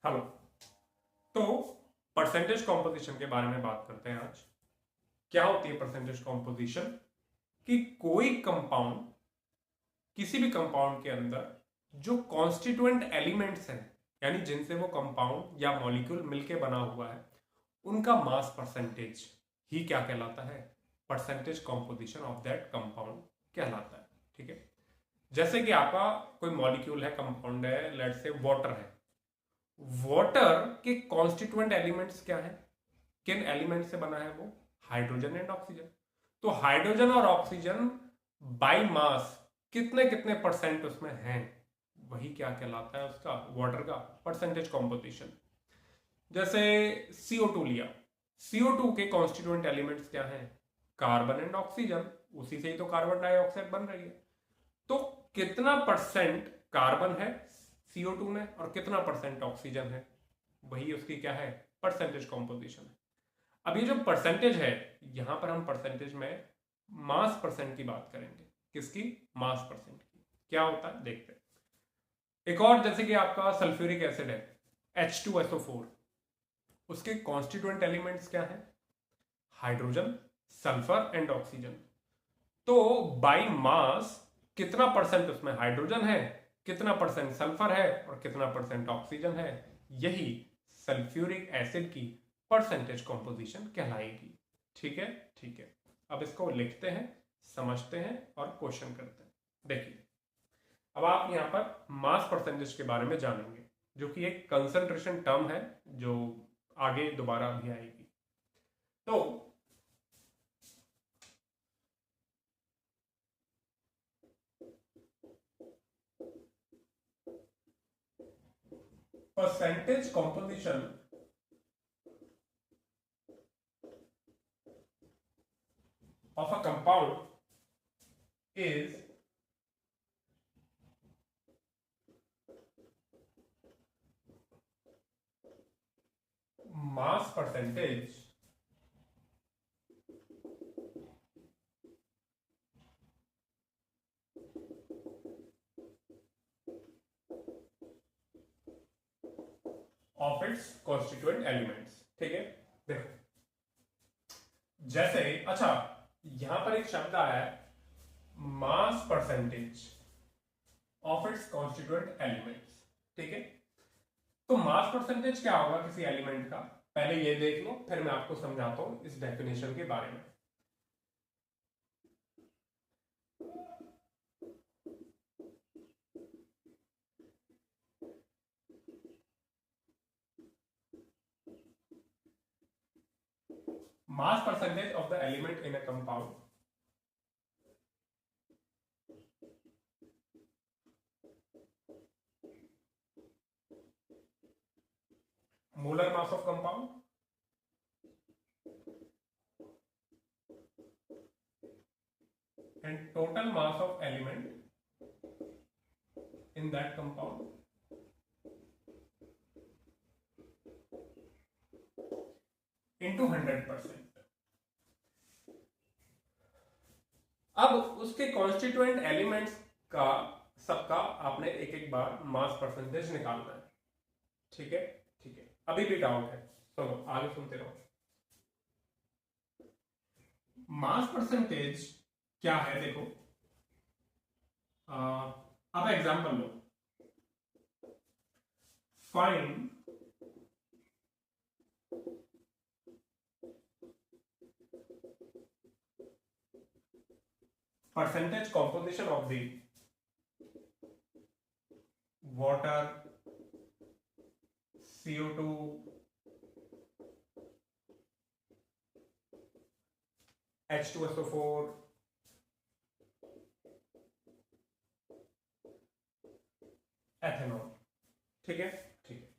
Hello. तो percentage composition के बारे में बात करते हैं आज। क्या होती है परसेंटेज कॉम्पोजिशन? कि कोई कंपाउंड, किसी भी कंपाउंड के अंदर जो कॉन्स्टिट्यूएंट एलिमेंट्स हैं, यानी जिनसे वो कंपाउंड या मॉलिक्यूल मिलके बना हुआ है, उनका मास परसेंटेज ही क्या कहलाता है? Percentage composition of that compound कहलाता है। ठीक है। जैसे कि आपका कोई मॉलिक्यूल है, कंपाउंड है, लेट से वाटर है। वाटर के कॉन्स्टिट्यूएंट एलिमेंट्स क्या है? किन एलिमेंट से बना है वो? Hydrogen and oxygen. तो हाइड्रोजन और ऑक्सीजन बाय मास कितने कितने परसेंट उसमें हैं, वही क्या कहलाता है उसका, वाटर का परसेंटेज कॉम्पोजिशन। जैसे CO2 लिया, CO2 के कॉन्स्टिट्यूएंट एलिमेंट्स क्या हैं? Carbon and oxygen. उसी से ही तो कार्बन डाइऑक्साइड बन रही है। तो कितना परसेंट कार्बन है CO2 में और कितना परसेंट ऑक्सीजन है, वही उसकी क्या है, परसेंटेज कॉम्पोजिशन है। अब ये जो परसेंटेज है, यहां पर हम परसेंटेज में मास परसेंट की बात करेंगे। किसकी? मास परसेंट की। क्या होता है देखते हैं। एक और, जैसे कि आपका सल्फ्यूरिक एसिड है, H2SO4। उसके कॉन्स्टिट्यूएंट एलिमेंट्स क्या है? Hydrogen, sulphur and oxygen. तो बाई मास कितना परसेंट उसमें हाइड्रोजन है, कितना परसेंट सल्फर है और कितना परसेंट ऑक्सीजन है, यही सल्फ्यूरिक एसिड की परसेंटेज कॉम्पोजिशन कहलाएगी। ठीक है। ठीक है। अब इसको लिखते हैं, समझते हैं और क्वेश्चन करते हैं। देखिए, अब आप यहां पर मास परसेंटेज के बारे में जानेंगे, जो कि एक कंसंट्रेशन टर्म है जो आगे दोबारा भी आएगी। तो percentage composition of a compound is mass percentage of its constituent elements। ठीक है। देखो, जैसे, अच्छा, यहां पर एक शब्द आया है, mass percentage of its constituent elements. ठीक है। तो मास परसेंटेज क्या होगा किसी एलिमेंट का, पहले ये देख लो, फिर मैं आपको समझाता हूं इस डेफिनेशन के बारे में। Mass percentage of the element in a compound, molar mass of compound and total mass of element in that compound into 100%। अब उसके कॉन्स्टिट्यूएंट एलिमेंट्स का सबका आपने एक एक बार मास परसेंटेज निकालना है। ठीक है। ठीक है। अभी भी डाउट है, सुनो आगे सुनते रहो। मास परसेंटेज क्या है देखो, अब example low, find percentage composition of the water, CO2, H2SO4, ethanol. ठीक है। ठीक है।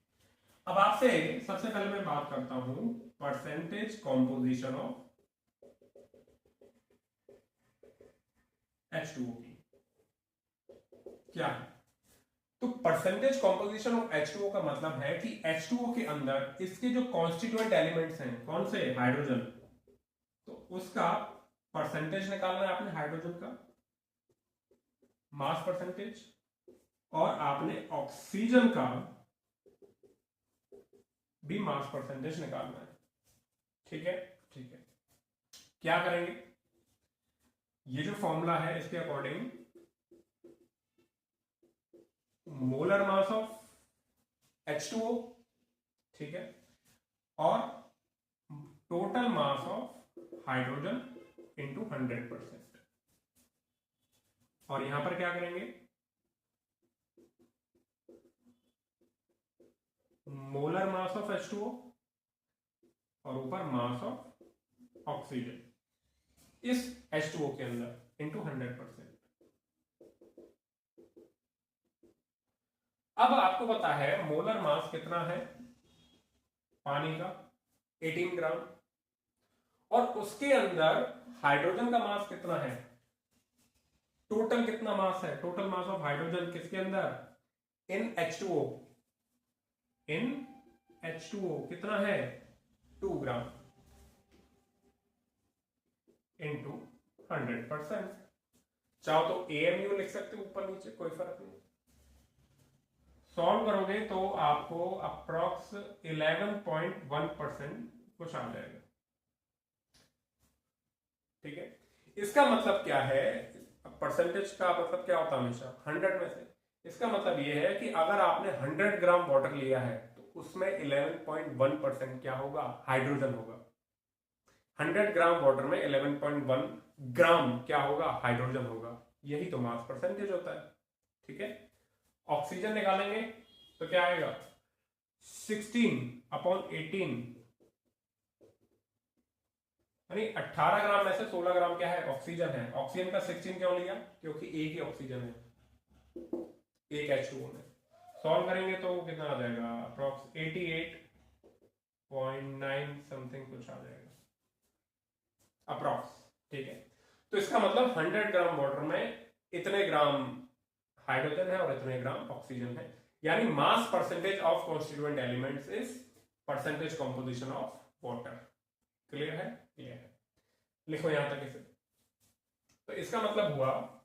अब आपसे सबसे पहले मैं बात करता हूं परसेंटेज कॉम्पोजिशन ऑफ H2O की क्या है। तो परसेंटेज कॉम्पोजिशन ऑफ H2O का मतलब है कि H2O के अंदर इसके जो कॉन्स्टिट्यूएंट एलिमेंट्स हैं, कौन से? हाइड्रोजन। तो उसका परसेंटेज निकालना है आपने, हाइड्रोजन का मास परसेंटेज, और आपने ऑक्सीजन का भी मास परसेंटेज निकालना है। ठीक है, ठीक है। क्या करेंगे, ये जो फॉर्मूला है इसके according molar mass of H2O, ठीक है, और total mass of hydrogen into 100%। और यहां पर क्या करेंगे, मोलर मास ऑफ H2O और ऊपर मास ऑफ ऑक्सीजन इस H2O के अंदर इंटू 100%। अब आपको पता है मोलर मास कितना है पानी का, 18 ग्राम, और उसके अंदर हाइड्रोजन का मास कितना है, टोटल कितना मास है, टोटल मास ऑफ हाइड्रोजन किसके अंदर, इन H2O, इन H2O कितना है 2 ग्राम इंटू 100%। चाहो तो AMU लिख सकते हो ऊपर नीचे, कोई फर्क नहीं। सॉल्व करोगे तो आपको अप्रॉक्स 11.1% कुछ आ जाएगा। ठीक है, इसका मतलब क्या है, परसेंटेज का मतलब क्या होता है हमेशा 100 में से। इसका मतलब यह है कि अगर आपने 100 ग्राम वाटर लिया है तो उसमें 11.1% क्या होगा, हाइड्रोजन होगा। 100 ग्राम वाटर में 11.1 ग्राम क्या होगा, हाइड्रोजन होगा। यही तो मास परसेंटेज होता है। ठीक है, ऑक्सीजन निकालेंगे तो क्या आएगा, 16/18, यानी 18 ग्राम में से 16 ग्राम क्या है, ऑक्सीजन है। ऑक्सीजन का 16 क्यों लिया, क्योंकि एक ही ऑक्सीजन है, एक H2O में। सॉल्व करेंगे तो कितना आ जाएगा, अप्रॉक्स 88.9 समथिंग कुछ आ जाएगा अप्रॉक्स। ठीक है, तो इसका मतलब 100 ग्राम वाटर में इतने ग्राम हाइड्रोजन है और इतने ग्राम ऑक्सीजन है, यानी mass percentage of constituent elements is percentage composition of water. Clear है, क्लियर है। लिखो यहां तक इसे। तो इसका मतलब हुआ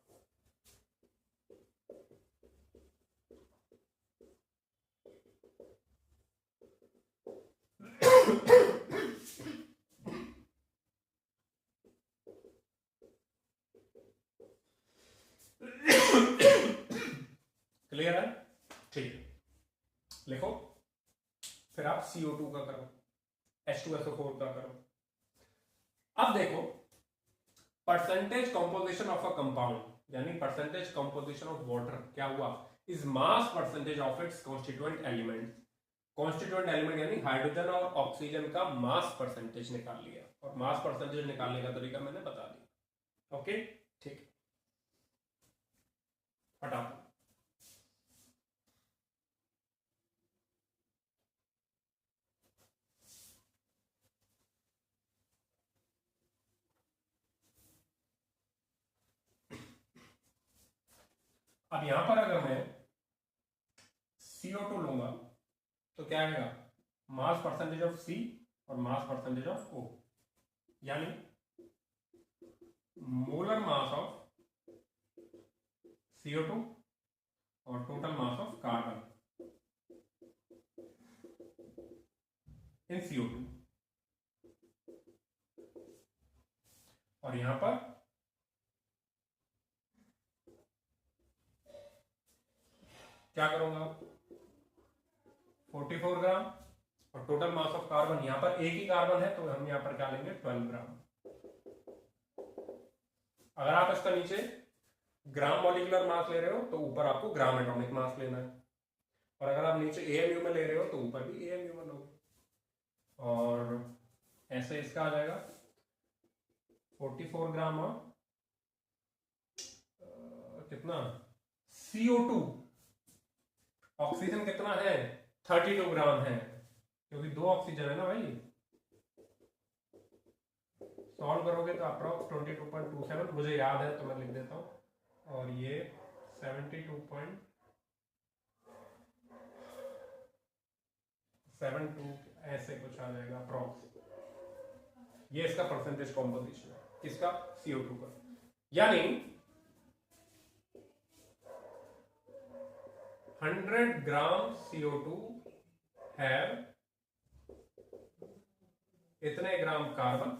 क्लियर है, ठीक है। लिखो, फिर आप CO2 का करो, H2SO4 का करो। अब देखो, percentage composition of a compound, यानी परसेंटेज कंपोजिशन ऑफ वाटर क्या हुआ, is mass percentage of its constituent elements. Constituent element यानी हाइड्रोजन और ऑक्सीजन का मास परसेंटेज निकाल लिया, और मास परसेंटेज निकालने का तरीका मैंने बता दिया। ओके, ठीक, हटा दो। अब यहां पर अगर मैं CO2 लूंगा तो क्या आएगा, मास परसेंटेज ऑफ C और मास परसेंटेज ऑफ O, यानी मोलर मास ऑफ CO2 और total mass of carbon in CO2। और यहां पर क्या करूंगा, 44 ग्राम, और टोटल मास ऑफ कार्बन, यहां पर एक ही कार्बन है तो हम यहां पर क्या लेंगे, 12 ग्राम। अगर आप इसका नीचे ग्राम मॉलिक्यूलर मास ले रहे हो तो ऊपर आपको ग्राम एटॉमिक मास लेना है, और अगर आप नीचे AMU में ले रहे हो तो ऊपर भी AMU में लोगे। और ऐसे इसका आ जाएगा 44 ग्राम और कितना, CO2, ऑक्सीजन कितना है, 32 ग्राम है, क्योंकि 2 ऑक्सीजन है ना भाई। सॉल्व करोगे तो अप्रॉक्स 22.27, मुझे याद है तो मैं लिख देता हूं, और ये 72.72 ऐसे कुछ आ जाएगा अप्रॉक्स। ये इसका परसेंटेज कॉम्पोजिशन है, किसका, CO2 का। यानी 100 ग्राम CO2 have इतने ग्राम कार्बन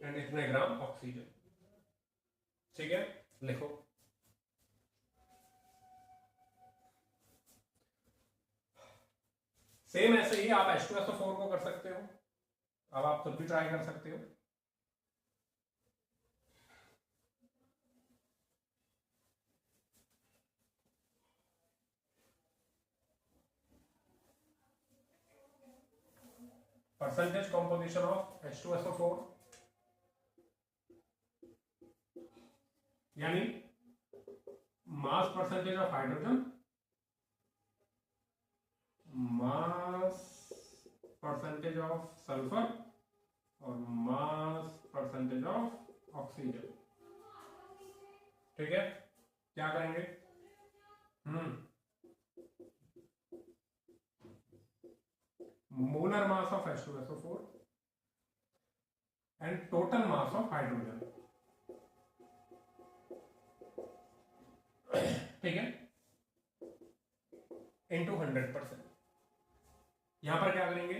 एंड इतने ग्राम ऑक्सीजन। ठीक है, लिखो। सेम ऐसे ही आप H2SO4 को कर सकते हो। अब आप खुद भी ट्राई कर सकते हो। परसेंटेज कॉम्पोजिशन ऑफ H2SO4 यानी mass percentage of hydrogen, mass percentage of sulphur और मास परसेंटेज ऑफ ऑक्सीजन। ठीक है, क्या करेंगे? Molar mass of H2SO4 and total mass of hydrogen. ठीक है, इंटू 100%। यहां पर क्या करेंगे?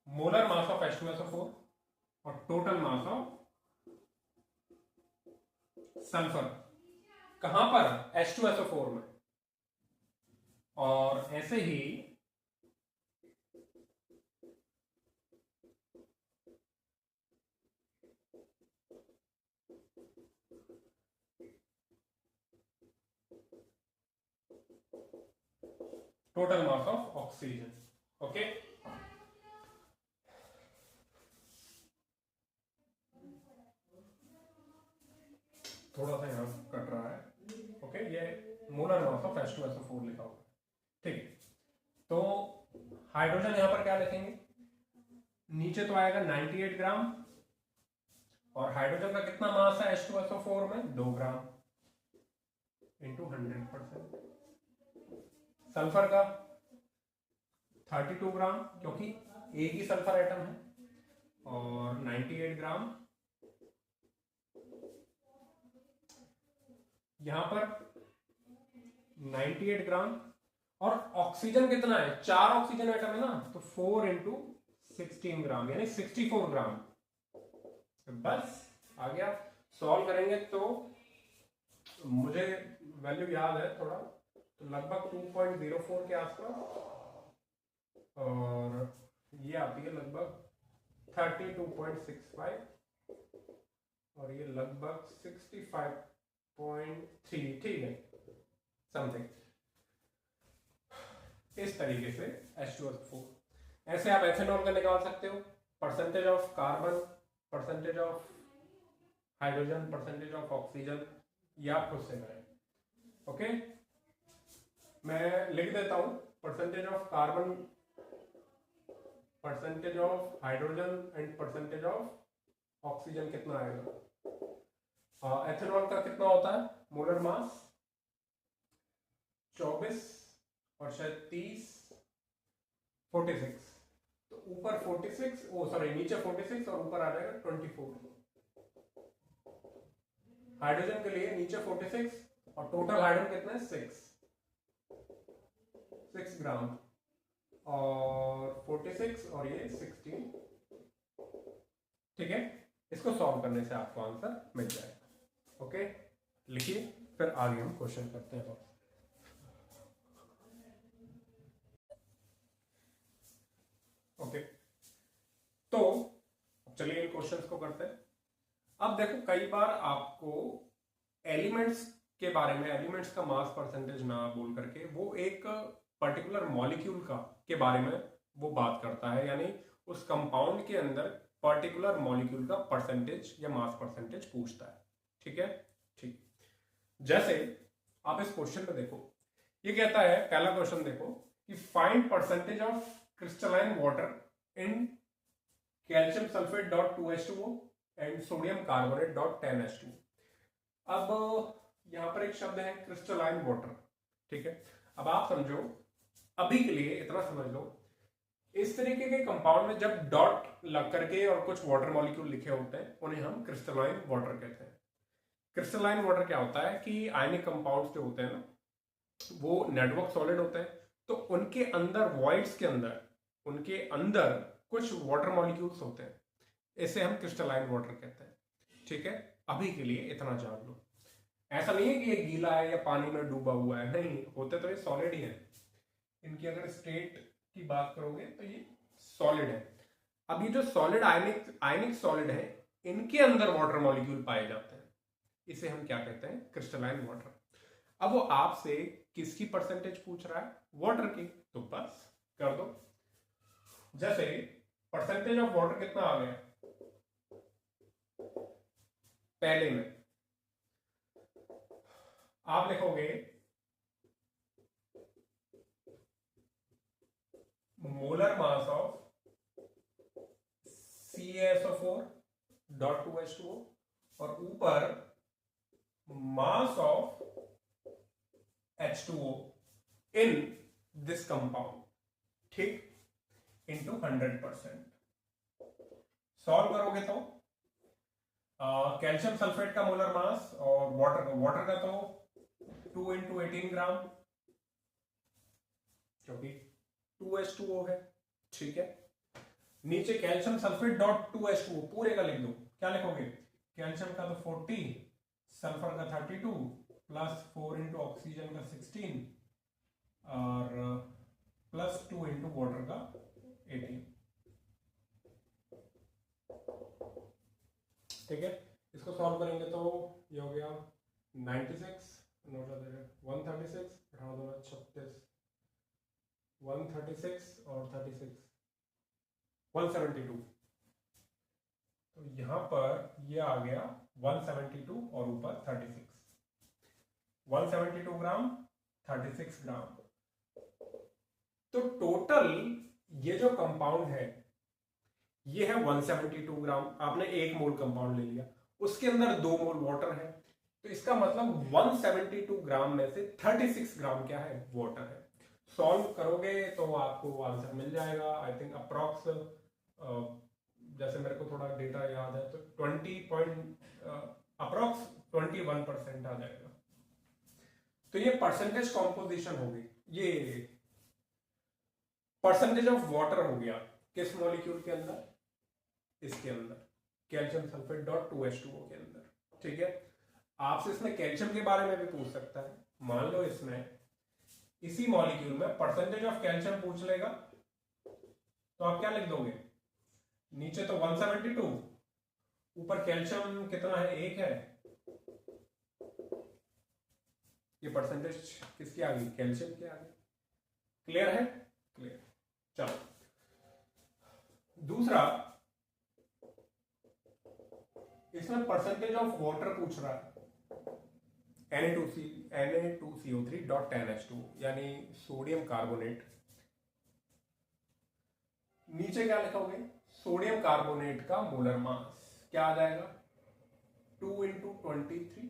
मोलर मास ऑफ H2SO4 और टोटल मास ऑफ सल्फर। कहां पर? H2SO4 में। और ऐसे ही total mass of oxygen. Okay, थोड़ा सा यहां कट रहा है। ओके, ये मोलर मास ऑफ H2SO4 लिखा हुआ है। ठीक है, तो हाइड्रोजन यहां पर क्या लिखेंगे? नीचे तो आएगा 98 ग्राम और हाइड्रोजन का कितना मास है H2SO4 में? 2 ग्राम इंटू 100%। सल्फर का 32 ग्राम क्योंकि एक ही सल्फर एटम है और 98 ग्राम। यहां पर 98 ग्राम और ऑक्सीजन कितना है? 4 ऑक्सीजन एटम है ना, तो 4 इंटू 16 ग्राम यानी 64 ग्राम। बस आ गया। सॉल्व करेंगे तो मुझे वैल्यू याद है थोड़ा, तो लगभग 2.04 के आसपास और ये आती है लगभग 32.65 और ये लगभग 65.3। ठीक है, समथिंग इस तरीके से H2SO4। ऐसे आप एथेनॉल का निकाल सकते हो। Percentage of carbon, percentage of hydrogen, percentage of oxygen, ये आप खुद से करें। ओके, मैं लिख देता हूं। Percentage of carbon, percentage of hydrogen and percentage of oxygen कितना आएगा? एथेनॉल का कितना होता है मोलर मास? 24 और शायद 30, 46। तो ऊपर 46, नीचे 46 और ऊपर आ जाएगा 24। हाइड्रोजन के लिए नीचे 46 और टोटल हाइड्रोजन कितना है? 6 ग्राम और 46 और ये 16। ठीक है, इसको सॉल्व करने से आपको आंसर मिल जाएगा। ओके, लिखिए, फिर आगे हम क्वेश्चन करते हैं। ओके, तो चलिए क्वेश्चंस को करते हैं। अब देखो, कई बार आपको एलिमेंट्स के बारे में, एलिमेंट्स का मास परसेंटेज ना बोल करके वो एक पर्टिकुलर मॉलिक्यूल का के बारे में वो बात करता है, यानी उस कंपाउंड के अंदर पर्टिकुलर मॉलिक्यूल का परसेंटेज या मास परसेंटेज पूछता है। ठीक है, ठीक। जैसे आप इस क्वेश्चन में देखो, ये कहता है, पहला क्वेश्चन देखो कि find percentage of crystalline water in calcium sulphate dot 2H2O and sodium carbonate dot 10H2। अब यहां पर एक शब्द है क्रिस्टलाइन वाटर। ठीक है, अब आप समझो, अभी के लिए इतना समझ लो, इस तरीके के कंपाउंड में जब डॉट लग करके और कुछ वाटर मॉलिक्यूल लिखे होते हैं उन्हें हम क्रिस्टलाइन वाटर कहते हैं। क्रिस्टलाइन वाटर क्या होता है कि आयनिक कंपाउंड्स जो होते हैं ना, वो नेटवर्क सॉलिड होते हैं, तो उनके अंदर वॉइड्स के अंदर उनके अंदर कुछ वाटर मॉलिक्यूल्स होते हैं, इसे हम क्रिस्टलाइन वाटर कहते हैं। ठीक है, अभी के लिए इतना जान लो। ऐसा नहीं है कि ये गीला है या पानी में डूबा हुआ है, नहीं, होते तो ये सॉलिड ही है। इनकी अगर स्टेट की बात करोगे तो ये सॉलिड है। अब ये जो सॉलिड आयनिक सॉलिड है, इनके अंदर वाटर मॉलिक्यूल पाए जाते हैं, इसे हम क्या कहते हैं? Crystalline water. अब वो आपसे किसकी परसेंटेज पूछ रहा है? वाटर की, तो बस कर दो। जैसे परसेंटेज ऑफ वाटर कितना आ गया पहले में, आप लिखोगे molar mass of CaSO4 dot 2H2O और ऊपर mass of H2O in this compound, ठीक, इंटू 100%। सॉल्व करोगे तो कैल्शियम सल्फेट का मोलर मास और वाटर का तो 2 इंटू 18 ग्राम, क्योंकि 2H2O है। ठीक है, नीचे कैल्शियम सल्फेट डॉट 2H2O पूरे का लिख दो। क्या लिखोगे? कैल्शियम का तो 40, सल्फर का 32 प्लस 4 इंटू ऑक्सीजन का 16 और प्लस 2 इंटू वाटर का 18। ठीक है, इसको सॉल्व करेंगे तो ये हो गया 96, 136, 36, 136 और 36 172। तो यहां पर ये आ गया 172 और ऊपर 36, 172 ग्राम, 36 ग्राम। तो टोटल ये जो कंपाउंड है ये है 172 ग्राम। आपने 1 मोल कंपाउंड ले लिया, उसके अंदर 2 मोल वाटर है, तो इसका मतलब 172 ग्राम में से 36 ग्राम क्या है? वाटर है। सॉल्व करोगे तो आपको आंसर मिल जाएगा, आई थिंक अप्रॉक्स, जैसे मेरे को थोड़ा डेटा याद है तो 21% आ जाएगा। तो ये परसेंटेज कॉम्पोजिशन हो गई, ये परसेंटेज ऑफ वाटर हो गया किस मॉलिक्यूल के अंदर? इसके अंदर, कैल्शियम सल्फेट डॉट 2H2O के अंदर। ठीक है, आपसे इसमें कैल्शियम के बारे में भी पूछ सकता है। मान लो इसमें इसी मॉलिक्यूल में परसेंटेज ऑफ कैल्शियम पूछ लेगा, तो आप क्या लिख दोगे? नीचे तो 172, ऊपर कैल्शियम कितना है? 1 है। ये परसेंटेज किसकी आ गई? कैल्शियम की आ गई। क्लियर है? क्लियर। चलो दूसरा, इसमें परसेंटेज ऑफ वाटर पूछ रहा है, Na2CO3 डॉट 10H2, यानी सोडियम कार्बोनेट। नीचे क्या लिखोगे? सोडियम कार्बोनेट का मोलर मास क्या आ जाएगा? 2 into 23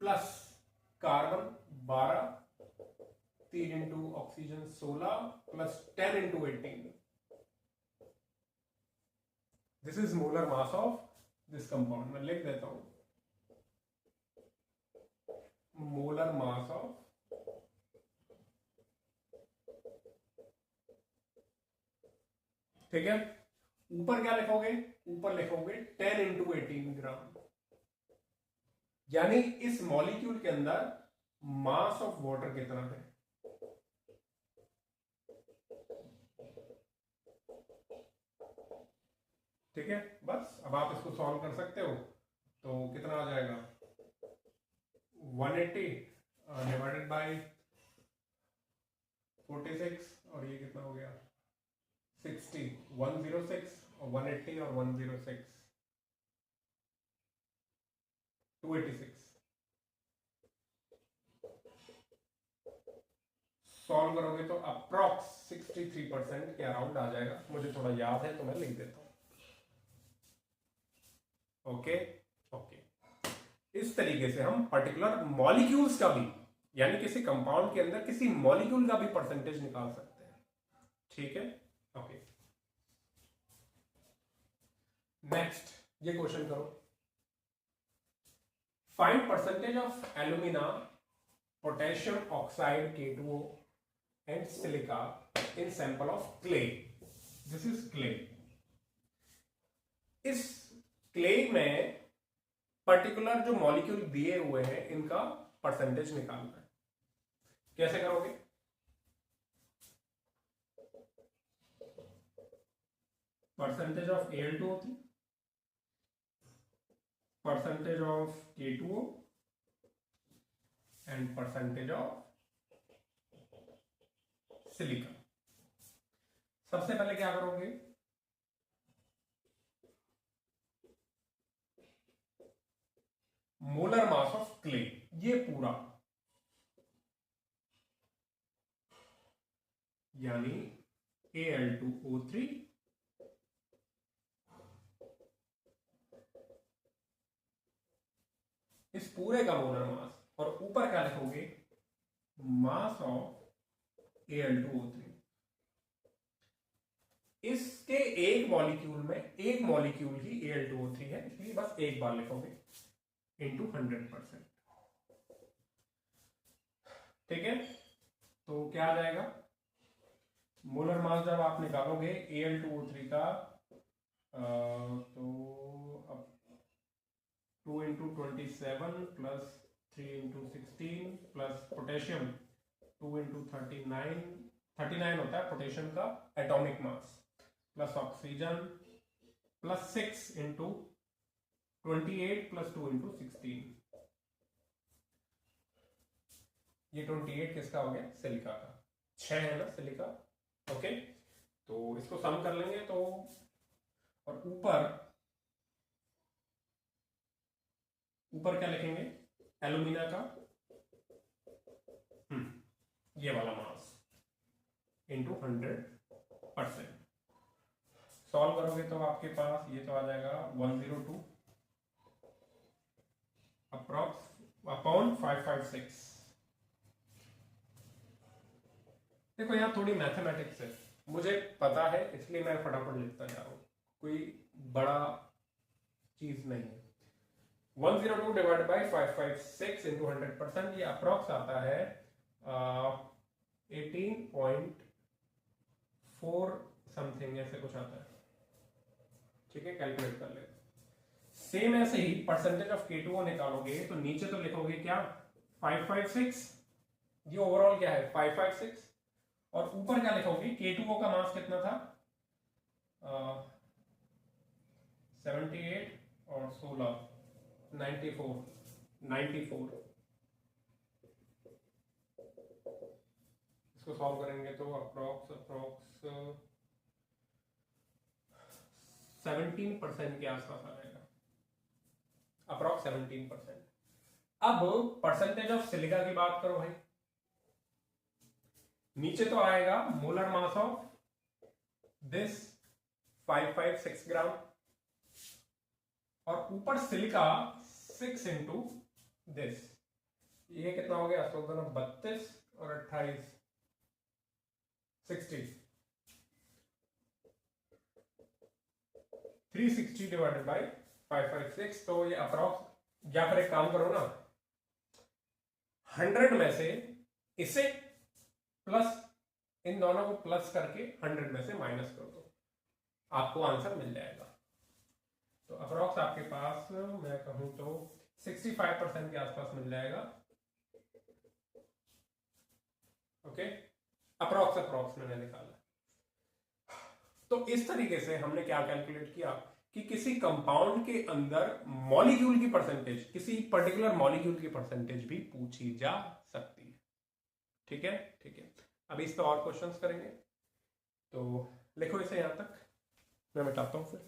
plus carbon 12, 3 into oxygen 16 plus 10 into 18। This is molar mass of this compound. मैं लिख देता हूं, मोलर मास ऑफ ठीक है। ऊपर क्या लिखोगे? ऊपर लिखोगे 10 इंटू 18 ग्राम, यानी इस मॉलिक्यूल के अंदर मास ऑफ वाटर कितना है? ठीक है, बस अब आप इसको सॉल्व कर सकते हो। तो कितना आ जाएगा? 180 डिवाइडेड बाय 46, और ये कितना हो गया? 60, 106 और 180 और 106, 286। सॉल्व करोगे तो अप्रॉक्स 63% के अराउंड आ जाएगा। मुझे थोड़ा याद है तो मैं लिख देता हूं। ओके ओके, इस तरीके से हम पर्टिकुलर मॉलिक्यूल्स का भी, यानी किसी कंपाउंड के अंदर किसी मॉलिक्यूल का भी परसेंटेज निकाल सकते हैं। ठीक है, ओके। नेक्स्ट ये क्वेश्चन करो। Find percentage of alumina, potassium oxide K2O and silica in sample of clay. This is clay. इस क्ले में पर्टिकुलर जो मॉलिक्यूल दिए हुए हैं इनका परसेंटेज निकालना है। कैसे करोगे? Percentage of Al2O3, percentage of K2O and percentage of silica. सबसे पहले क्या करोगे? मोलर मास ऑफ क्ले, ये पूरा, यानी Al2O3 इस पूरे का मोलर मास, और ऊपर क्या लिखोगे? Mass of Al2O3। इसके एक मॉलिक्यूल में एक मॉलिक्यूल ही Al2O3 है, इसलिए बस एक बार लिखोगे इंटू 100%। ठीक है, तो क्या आ जाएगा? मोलर मास जब आप निकालोगे Al2O3 का, तो अब 2 into 27 plus 3 into 16 plus potassium 2 into 39 होता है पोटेशियम का atomic mass, plus oxygen plus 6 into 28 plus 2 into 16। ये 28 किसका हो गया? सिलिका का। 6 है ना सिलिका। ओके, तो इसको सम कर लेंगे तो, और ऊपर क्या लिखेंगे? एल्यूमिना का ये वाला मास इंटू 100%। सॉल्व करोगे तो आपके पास ये तो आ जाएगा 102 अप्रॉक्स अपॉन 556। देखो यहाँ थोड़ी मैथमेटिक्स है, मुझे पता है इसलिए मैं फटाफट लिखता जा रहा हूँ, कोई बड़ा चीज नहीं है। 102 डिवाइड बाई 556 इंटू 100%, ये अप्रॉक्स आता है 18.4 समथिंग, ऐसे कुछ आता है। ठीक है, कैलकुलेट कर लेते। सेम ऐसे ही परसेंटेज ऑफ K2O निकालोगे तो नीचे तो लिखोगे क्या? 556, ये ओवरऑल क्या है? 556, और ऊपर क्या लिखोगे? K2O का मास कितना था? 78 और 16 94। इसको सॉल्व करेंगे तो अप्रॉक्स 17% के आसपास आ जाएगा, अप्रॉक्स 17%। अब परसेंटेज ऑफ सिलिका की बात करो भाई, नीचे तो आएगा मोलर मास ऑफ दिस 556 ग्राम, और ऊपर सिलिका 6 इंटू दिस, ये कितना हो गया? 32 और 28 60, 360 डिवाइडेड बाई 556। तो ये अप्रॉक्स, या फिर एक काम करो ना, 100 में से इसे प्लस, इन दोनों को प्लस करके 100 में से माइनस कर दो, आपको आंसर मिल जाएगा। तो अप्रॉक्स आपके पास मैं कहूं तो 65% के आसपास मिल जाएगा। ओके, अप्रॉक्स मैंने निकाला। तो इस तरीके से हमने क्या कैलकुलेट किया कि किसी कंपाउंड के अंदर मॉलिक्यूल की परसेंटेज, किसी पर्टिकुलर मॉलिक्यूल की परसेंटेज भी पूछी जा सकती है। ठीक है, ठीक है। अभी इस पर और क्वेश्चंस करेंगे, तो लिखो इसे यहां तक, मैं मिटाता हूं फिर।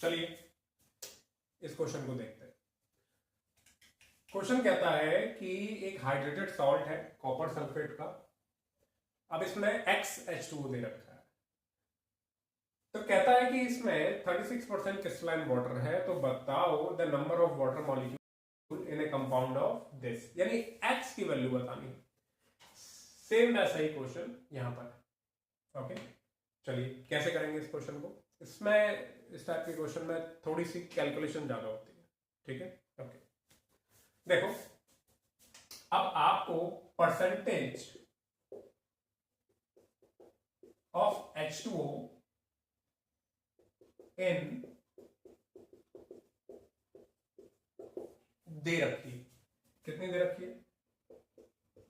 चलिए इस क्वेश्चन को देखते हैं। क्वेश्चन कहता है कि एक हाइड्रेटेड सॉल्ट है कॉपर सल्फेट का, अब इसमें XH2O दे रखा है, तो कहता है कि इसमें 36% क्रिस्टलाइन वाटर है, तो बताओ the number of water molecule in A compound of this, यानी X की वैल्यू बतानी है। सेम वैसा ही क्वेश्चन यहां पर। ओके, चलिए कैसे करेंगे इस क्वेश्चन को। इसमें इस टाइप के क्वेश्चन में थोड़ी सी कैलकुलेशन ज़्यादा होती है, ठीक है। ओके, देखो अब आपको परसेंटेज ऑफ H2O इन दे रखी है, कितनी दे रखी है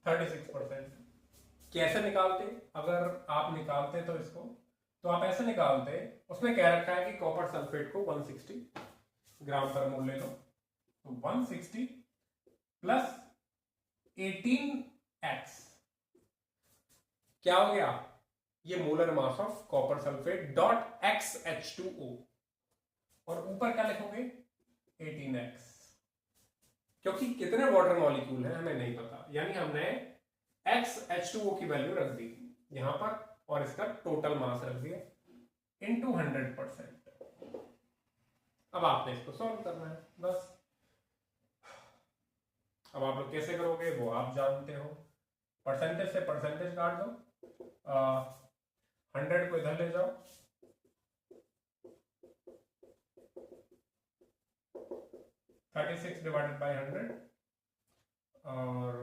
36%। कैसे निकालते, अगर आप निकालते तो इसको, तो आप ऐसे निकालते, उसमें कह रखा है कि कॉपर सल्फेट को 160 ग्राम पर मोल ले लो, तो 160 प्लस 18x क्या हो गया, ये molar mass of copper sulphate dot XH2O, और ऊपर क्या लिखोगे 18x, क्योंकि कितने वाटर मॉलिक्यूल हैं हमें नहीं पता, यानी हमने XH2O की वैल्यू रख दी यहां पर और इसका टोटल मास रख दिया इनटू 100%। अब आपने इसको सॉल्व करना है बस। अब आप लोग कैसे करोगे वो आप जानते हो, परसेंटेज से परसेंटेज काट दो, 100 को इधर ले जाओ, 36 डिवाइडेड बाई 100 और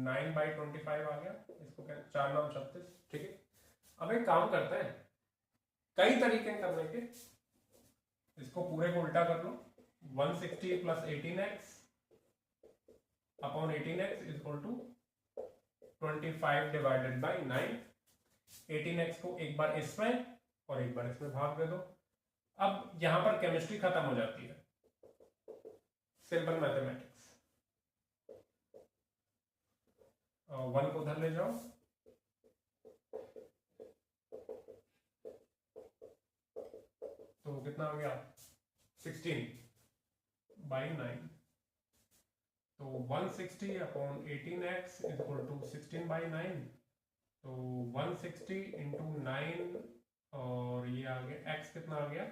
9/25 आ गया, इसको क्या 4×9=36, ठीक है। अब एक काम करते हैं, कई तरीके करने के, इसको पूरे को उल्टा कर लो, 160 plus 18x upon 18x is equal to 25 divided by 9। 18x को एक बार इसमें और एक बार इसमें भाग दे दो। अब यहां पर केमिस्ट्री खत्म हो जाती है, सिंपल मैथमेटिक्स। 1 को उधर ले जाओ, तो कितना हो गया 16/9, तो 160 upon 18x is equal to 16/9, तो 160 इंटू 9 और ये आ गया x कितना आ गया,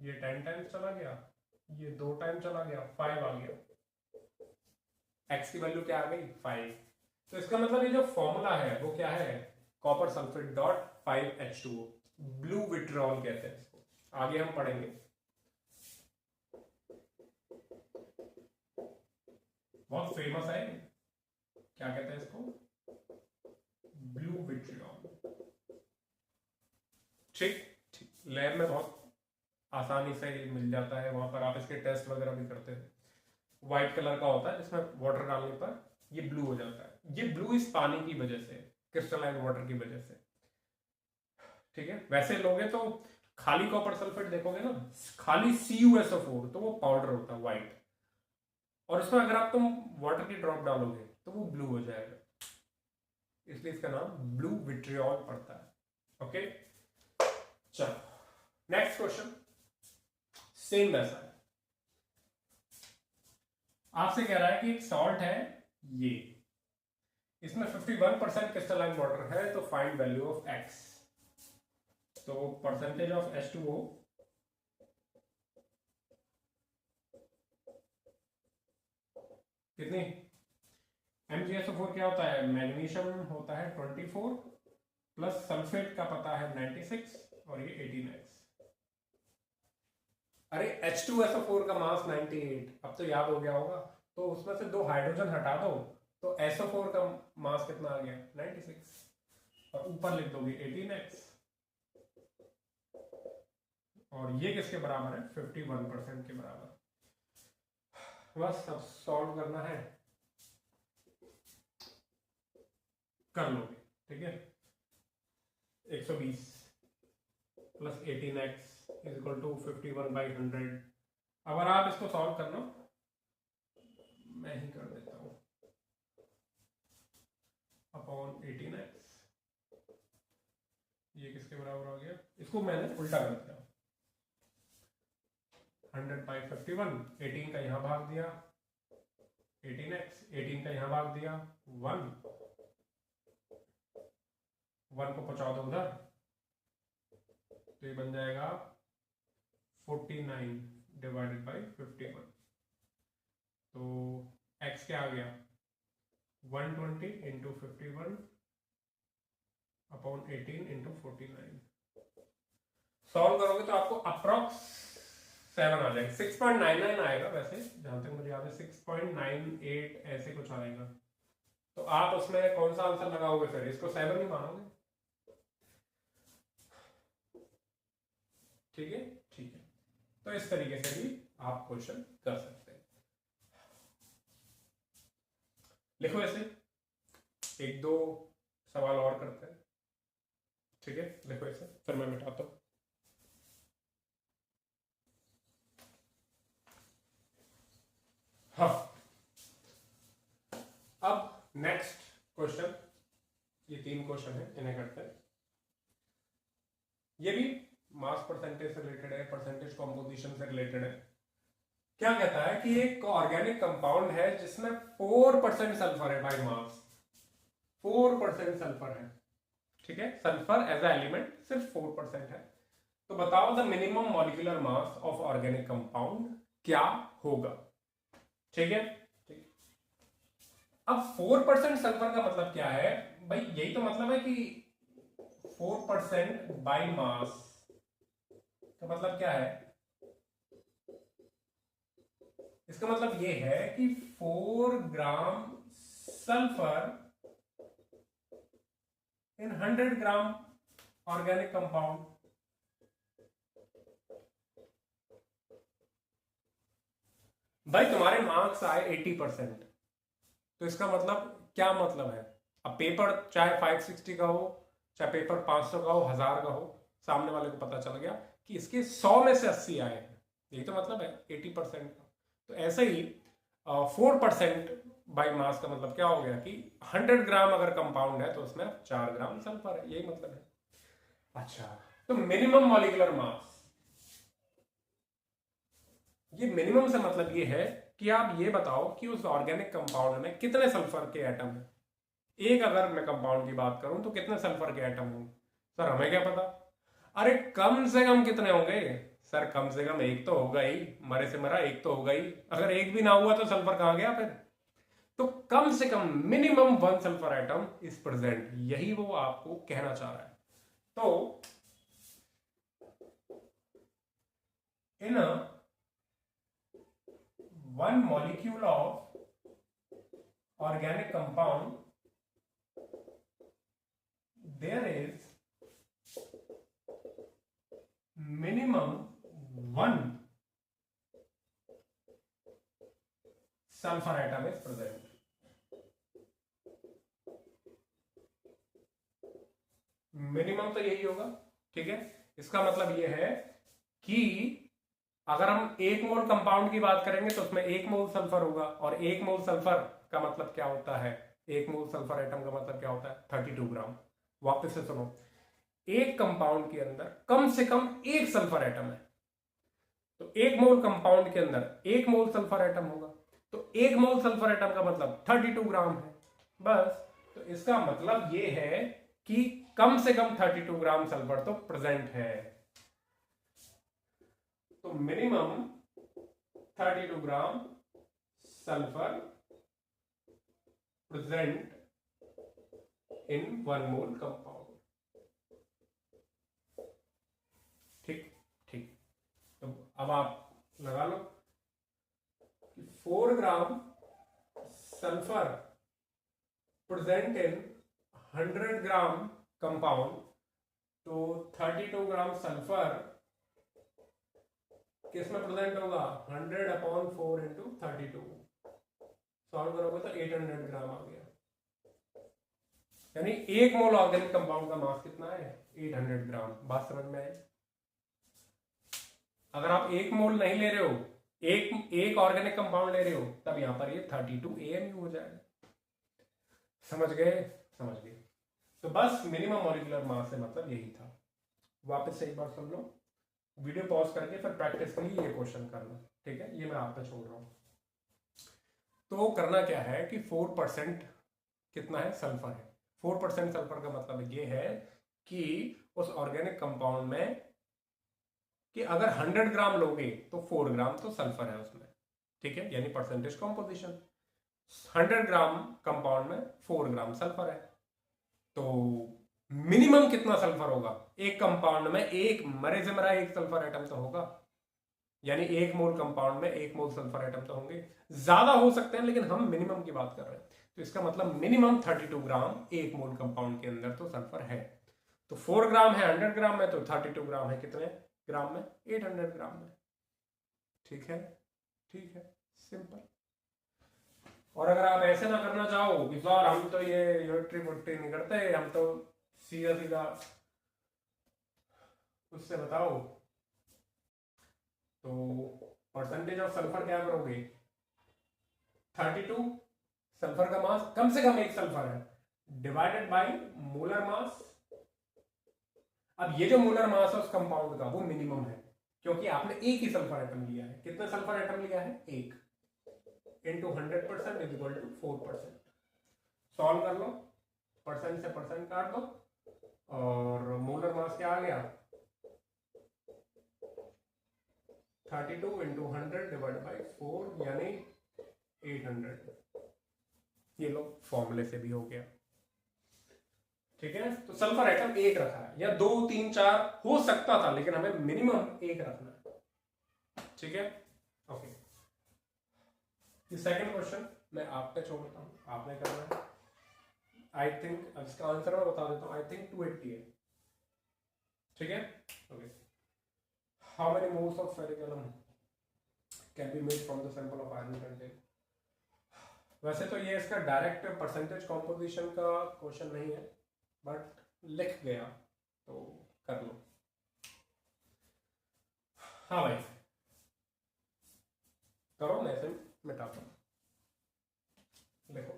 ये 10 टाइम्स चला गया, ये 2 टाइम चला गया, 5 आ गया, x की वैल्यू क्या आ गई 5। तो इसका मतलब ये जो फॉर्मूला है वो क्या है, copper sulphate dot 5H2O, blue vitriol कहते हैं इसको, आगे हम पढ़ेंगे। बहुत फेमस है, क्या कहते हैं इसको, ब्लू विट्रियॉल। ठीक, लैब में बहुत आसानी से मिल जाता है, वहां पर आप इसके टेस्ट वगैरह भी करते हैं। व्हाइट कलर का होता है जिसमें वाटर डालने पर ये ब्लू हो जाता है। ये ब्लू इस पानी की वजह से, क्रिस्टलाइन वाटर की वजह से, ठीक है। वैसे लोगे तो खाली कॉपर सल्फेट देखोगे ना, खाली CuSO4, तो वो पाउडर होता है व्हाइट, और उसमें अगर आप तुम वाटर की ड्रॉप डालोगे तो वो ब्लू हो जाएगा, इसलिए इसका नाम ब्लू विट्रियॉल पड़ता है। ओके, चलो नेक्स्ट क्वेश्चन सेम वैसा है, आपसे कह रहा है कि एक सॉल्ट है ये, इसमें 51% क्रिस्टलाइन वाटर है, तो फाइंड वैल्यू ऑफ x। तो परसेंटेज ऑफ H2O कितनी, MgSO4 क्या होता है, मैग्नीशियम होता है 24 प्लस सल्फेट का पता है 96 और ये 18x। अरे H2SO4 का मास 98, अब तो याद हो गया होगा, तो उसमें से 2 हाइड्रोजन हटा दो तो SO4 का मास कितना आ गया 96, और ऊपर लिख दोगे 18x, और ये किसके बराबर है 51% के बराबर। बस अब सॉल्व करना है, कर लोगे, ठीक है। 120 plus 18x is equal to 51/100। अगर आप इसको सॉल्व करना, मैं ही कर देता हूं, अपॉन 18x, ये किसके बराबर हो गया, इसको मैंने उल्टा कर दिया, 100/51, 18 का यहां भाग दिया 18x, 18 का यहां भाग दिया 1 को पहुंचा दो उधर, तो ये बन जाएगा 49 डिवाइडेड बाई 51, तो x क्या आ गया 120 इंटू 51 अपॉन 18 इंटू 49 सॉल्व करोगे तो आपको अप्रॉक्स 7 आ जाएगा, 6.99 आएगा वैसे, जहां तक मुझे याद है 6.98 ऐसे कुछ आएगा। तो आप उसमें कौन सा आंसर लगाओगे फिर, इसको 7 ही मानोगे? ठीक है, ठीक है। तो इस तरीके से भी आप क्वेश्चन कर सकते हैं। लिखो ऐसे, एक दो सवाल और करते हैं। ठीक है, लिखो ऐसे, फिर मैं मिटाता हूं। हाँ, अब नेक्स्ट क्वेश्चन, ये 3 क्वेश्चन है, इन्हें करते हैं। ये भी मास परसेंटेज से रिलेटेड है, परसेंटेज कॉम्पोजिशन से रिलेटेड है। क्या कहता है कि एक ऑर्गेनिक कंपाउंड है जिसमें 4% सल्फर है बाय मास, 4% सल्फर है। ठीक है, सल्फर एज ए एलिमेंट सिर्फ 4% है। तो बताओ the minimum molecular mass of organic compound क्या होगा। ठीक है, ठीक। अब 4% सल्फर का मतलब क्या है भाई, यही तो मतलब है कि 4% बाय मास का मतलब क्या है, इसका मतलब ये है कि 4 ग्राम sulphur in 100 gram organic compound. भाई तुम्हारे मार्क्स आए 80%, तो इसका मतलब क्या मतलब है, अब पेपर चाहे 560 का हो, चाहे पेपर 500 का हो, 1000 का हो, सामने वाले को पता चल गया कि इसके 100 में से 80 आए हैं, यही तो मतलब है 80% का। तो ऐसे ही 4% बाई मास का मतलब क्या हो गया कि 100 ग्राम अगर कंपाउंड है तो उसमें 4 ग्राम सल्फर है, यही मतलब है। अच्छा, तो मिनिमम मॉलिक्यूलर मास, ये मिनिमम से मतलब ये है कि आप ये बताओ कि उस ऑर्गेनिक कंपाउंड में कितने सल्फर के एटम है। एक अगर मैं कंपाउंड की बात करूं तो कितने सल्फर के एटम होंगे, सर हमें क्या पता। अरे कम से कम कितने होंगे सर, कम से कम एक तो होगा ही, मरे से मरा एक तो होगा ही, अगर एक भी ना हुआ तो सल्फर कहां गया फिर। तो कम से कम minimum 1 sulphur atom is present, यही वो आपको कहना चाह रहा है। तो इन 1 molecule of organic compound there is minimum 1 sulfur atom is present। Minimum तो यही होगा। ठीक है, इसका मतलब यह है कि अगर हम 1 मोल कंपाउंड की बात करेंगे तो उसमें 1 मोल सल्फर होगा, और 1 मोल सल्फर का मतलब क्या होता है, 1 मोल सल्फर एटम का मतलब क्या होता है 32 ग्राम। वापस से सुनो, एक कंपाउंड के अंदर कम से कम एक सल्फर एटम है, तो 1 मोल कंपाउंड के अंदर 1 मोल सल्फर एटम होगा, तो 1 मोल सल्फर एटम का मतलब 32 ग्राम है बस। तो इसका मतलब यह है कि कम से कम 32 ग्राम सल्फर तो प्रेजेंट है। तो minimum 32 gram sulphur present in 1 mole compound. ठीक ठीक, तो अब आप लगा लो कि 4 ग्राम sulphur present in 100 gram compound, तो 32 ग्राम सल्फर किस में प्रेजेंट होगा, 100/4 इंटू 32, सॉल्व करोगे तो 800 ग्राम आ गया। यानी 1 मोल ऑर्गेनिक कंपाउंड का मास कितना है, 800 ग्राम। बात समझ में आई। अगर आप 1 मोल नहीं ले रहे हो, एक ऑर्गेनिक कंपाउंड ले रहे हो, तब यहां पर ये 32 AMU हो जाएगा। समझ गए, समझ गए। तो बस मिनिमम मॉलिक्यूलर मास से मतलब यही था। वापस से एक बार सुन लो, वीडियो पॉज करके फिर प्रैक्टिस के लिए ये क्वेश्चन करना। ठीक है, ये मैं आप पे छोड़ रहा हूं। तो करना क्या है कि 4% कितना है, सल्फर है। 4% सल्फर का मतलब ये है कि उस ऑर्गेनिक कंपाउंड में कि अगर 100 ग्राम लोगे तो 4 ग्राम तो सल्फर है उसमें। ठीक है, यानी परसेंटेज कॉम्पोजिशन। 100 ग्राम कंपाउंड में 4 ग्राम सल्फर है, तो मिनिमम कितना सल्फर होगा एक कंपाउंड में? एक मरे से मरा एक सल्फर एटम तो होगा, यानी 1 मोल कंपाउंड में 1 मोल सल्फर एटम तो होंगे। ज्यादा हो सकते हैं लेकिन हम मिनिमम की बात कर रहे हैं, तो इसका मतलब मिनिमम 32 ग्राम 1 मोल कंपाउंड के अंदर तो सल्फर है। तो 4 ग्राम है 100 ग्राम में, तो 32 ग्राम है कितने ग्राम में? 800 ग्राम में। ठीक है, ठीक है, सिंपल। और अगर आप ऐसे ना करना चाहो कि सर हम तो ये यूनिट्री पुट्टी नहीं करते, हम तो सीधा सीधा उससे बताओ, तो परसेंटेज ऑफ सल्फर क्या करोगे? 32 सल्फर का मास, कम से कम एक सल्फर है, डिवाइडेड बाय मोलर मास। अब ये जो मोलर मास है उस कंपाउंड का वो मिनिमम है, क्योंकि आपने एक ही सल्फर एटम लिया है। कितने सल्फर एटम लिया है? एक, into 100% is equal to 4%। Solve कर लो, परसेंट से परसेंट काट दो, और मोलर मास क्या आ गया? 32 इंटू 100 डिवाइड बाई 4 यानी 800। ये लो फॉर्मूले से भी हो गया। ठीक है, तो सल्फर एटम एक रखा है, या 2 3 4 हो सकता था, लेकिन हमें मिनिमम एक रखना है। ठीक है, ओके। ये सेकंड क्वेश्चन मैं आप पे छोड़ता हूं, आपने करना है। आई थिंक इसका आंसर मैं बता देता हूं, आई थिंक 280 है। ठीक है, okay. How many moles of ferric alum can be made from the sample of iron content? वैसे तो ये इसका डायरेक्ट परसेंटेज कॉम्पोजिशन का क्वेश्चन नहीं है, बट लिख गया तो कर लो। हाँ भाई, करो, मैं इसे मिटाता हूं, देखो।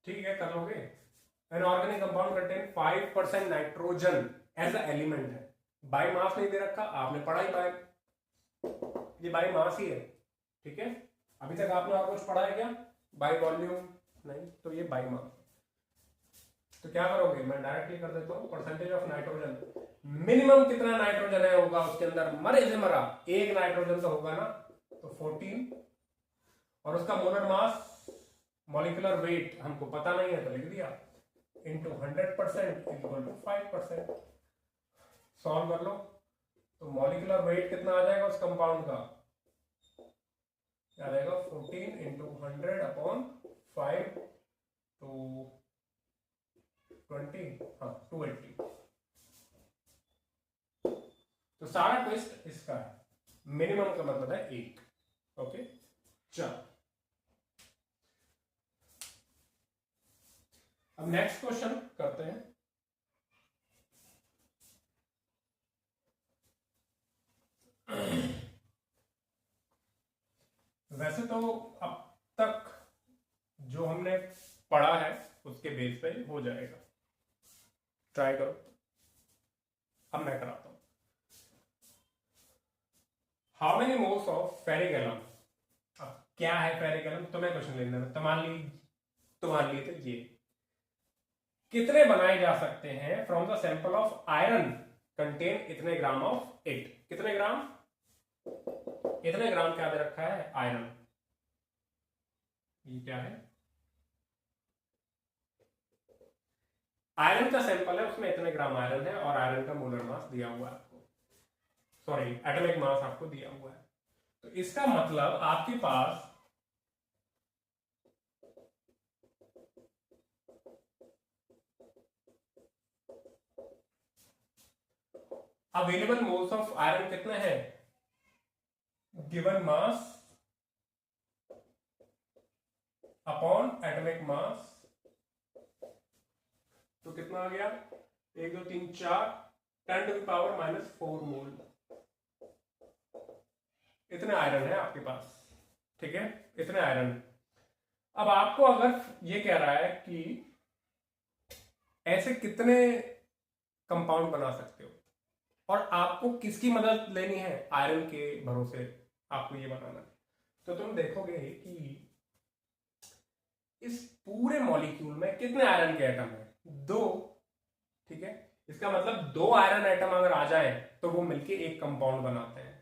ठीक है, कर लोगे। An organic compound contain 5% nitrogen as a element है। बाई मास नहीं दे रखा, आपने पढ़ा ही बाय, ये बाई मास ही है। ठीक है, अभी तक आपने और कुछ पढ़ा है क्या? बाई वॉल्यूम नहीं, तो ये बाई मास। तो क्या करोगे? मैं डायरेक्टली कर देता हूँ, परसेंटेज ऑफ नाइट्रोजन, मिनिमम कितना नाइट्रोजन है होगा उसके अंदर, मरे से मरा एक नाइट्रोजन तो होगा ना, तो 14, और उसका मोलर मास, मॉलिक्यूलर वेट हमको पता नहीं है तो लिख दिया, इंटू 100% इक्वल टू 5%। सॉल्व कर लो, तो मॉलिक्यूलर वेट कितना आ जाएगा उस कंपाउंड का? आ जाएगा 14 इंटू 100 अपॉन 5, तो 20, हाँ 280। तो सारा ट्विस्ट इसका है, मिनिमम का मतलब है 1। ओके, चलो अब नेक्स्ट क्वेश्चन करते हैं। वैसे तो अब तक जो हमने पढ़ा है उसके बेस पे हो जाएगा, ट्राई करो। अब मैं कराता हूं। How many moles of ferric alum? अब क्या है फेरिक एलम, तुम्हें क्वेश्चन लेना है, तुम्हारे लिए तो ये कितने बनाए जा सकते हैं from the sample of iron contain इतने ग्राम ऑफ इट। कितने ग्राम? इतने ग्राम क्या दे रखा है? आयरन। ये क्या है? आयरन का सैंपल है, उसमें इतने ग्राम आयरन है, और आयरन का मोलर मास दिया हुआ है आपको, सॉरी एटॉमिक मास आपको दिया हुआ है। तो इसका मतलब आपके पास अवेलेबल मोल्स ऑफ आयरन कितने हैं? Given mass upon atomic mass, तो कितना आ गया? 1 2 3 4 10⁻⁻⁴ मोल, इतने आयरन है आपके पास। ठीक है, इतने आयरन। अब आपको अगर ये कह रहा है कि ऐसे कितने कंपाउंड बना सकते हो, और आपको किसकी मदद लेनी है, आयरन के भरोसे आपको ये बनाना है। तो तुम देखोगे कि इस पूरे मॉलिक्यूल में कितने आयरन के एटम है, 2, ठीक है। इसका मतलब 2 आयरन एटम अगर आ जाए तो वो मिलके एक कंपाउंड बनाते हैं,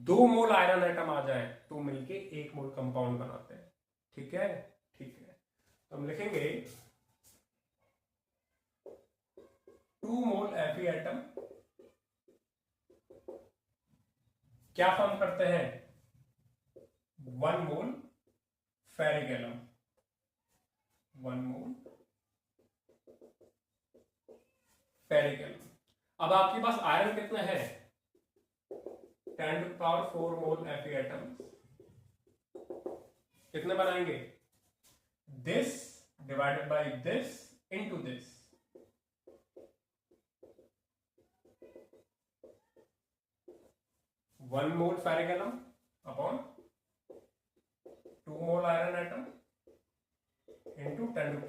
2 मोल आयरन एटम आ जाए तो मिलके 1 मोल कंपाउंड बनाते हैं, ठीक है। ठीक है, तो हम लिखेंगे 2 मोल Fe एटम क्या फॉर्म करते हैं, 1 मोल फेरिक एलम, 1 मोल फेरिक एलम। अब आपके पास आयरन कितने हैं, 10⁴ मोल Fe एटम। कितने बनाएंगे, this divided by this into this, one mole ferric alum upon 2 mole iron atom into 10⁻⁴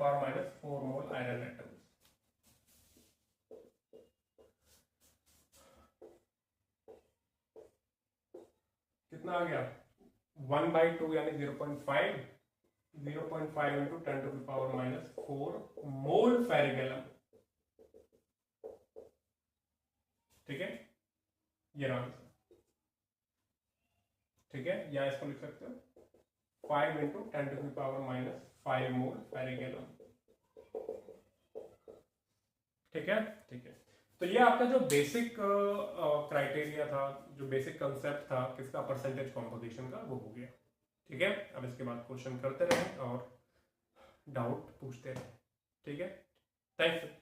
mole iron atom. कितना आ गया, 1/2 यानी 0.5, 0.5 इंटू 10⁻⁴ मोल फेरिक एलम, ठीक है, ये रहा आंसर, ठीक है। या इसको लिख सकते हो 5 इंटू 10⁻⁵ मोल फेरिक एलम, ठीक है। ठीक है, तो ये आपका जो बेसिक क्राइटेरिया था, जो बेसिक कंसेप्ट था किसका, परसेंटेज कॉम्पोजिशन का, वो हो गया, ठीक है। अब इसके बाद क्वेश्चन करते रहे और डाउट पूछते रहे, ठीक है। थैंक्स।